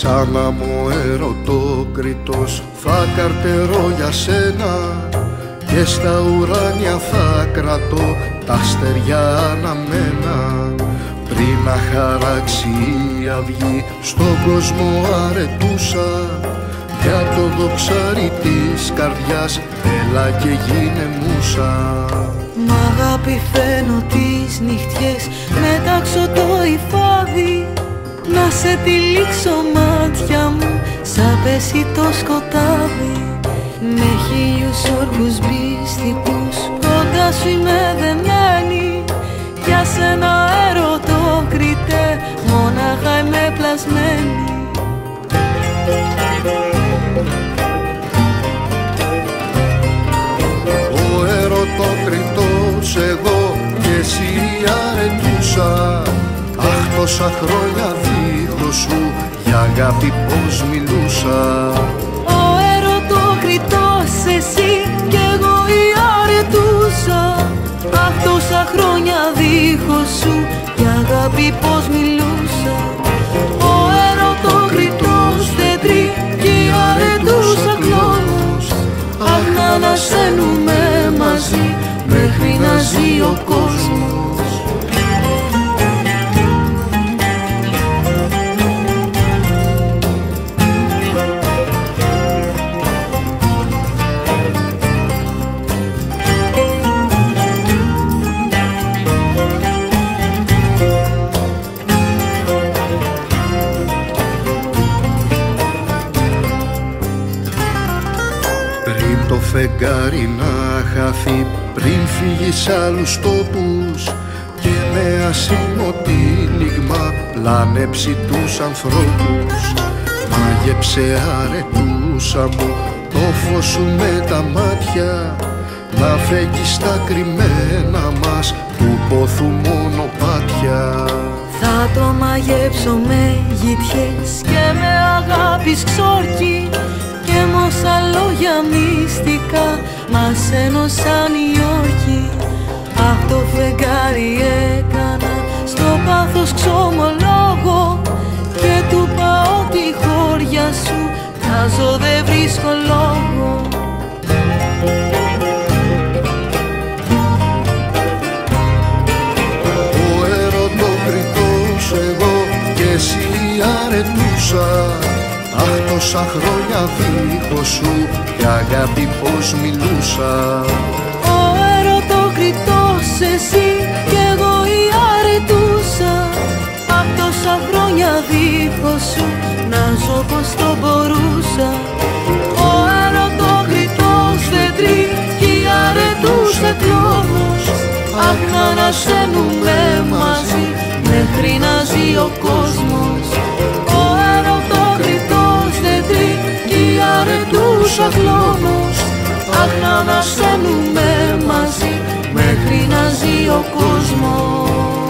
Σαν να μου ερωτόκριτος θα καρτερώ για σένα και στα ουράνια θα κρατώ τα αστεριά αναμένα, πριν να χαράξει η αυγή στον κόσμο αρετούσα, για το δοξάρι της καρδιάς έλα και γίνε μουσα. Μ' αγάπη φαίνω τις νυχτιές, μετάξω το υφάδι, να σε τυλίξω μάτια μου σαν πέσει το σκοτάδι. Με χίλιους όρκους μπιστικούς κοντά σου είμαι δεμένη, για σένα ερωτόκριτε μόναχα είμαι πλασμένη. Ο ερωτόκριτος εγώ και εσύ αρετούσα, αχ τόσα χρόνια δίχως σου για αγάπη πως μιλούσα. Ο ερωτόκριτος εσύ κι εγώ η αρετούσα, αχ τόσα χρόνια δίχως σου για αγάπη πως μιλούσα. Ο ερωτόκριτος τετρή κι η αρετούσα κλόνος, αχ να ανασένουμε μαζί μέχρι να ζει ο κόσμος. Το φεγγάρι να χαθεί πριν φύγει σ' άλλους τόπους και με ασήμο τύλιγμα πλάνεψει τους ανθρώπους. Μάγεψε αρετούσα μου το φως σου με τα μάτια, να φέγγεις τα κρυμμένα μας του πόθου μονοπάτια. Θα το μαγέψω με γητιές και με αγάπης ξόρκι, και με όσα λόγια μυστικά μας ένωσαν οι όρκοι. Αχ το φεγγάρι έκανα στο πάθος ξομολόγο, και του πάω τη χώρια σου τάζω δεν βρίσκω λόγο. Ο ερωτόκριτος εγώ και εσύ αρετούσα, αχ τόσα χρόνια δίχως σου για αγάπη πως μιλούσα. Ο ερωτόκριτος εσύ κι εγώ η αρετούσα, αχ τόσα χρόνια δίχως σου να ζω πως το μπορούσα. Ο ερωτόκριτος τετρή κι η αρετούσα κλόνος, αχ να ανασένουμε μαζί μέχρι να ζει ο κόσμος. Ο ερωτόκριτος τετρή κι η αρετούσα κλόνος, αχ να ανασένουμε μαζί μέχρι να ζει ο κόσμος.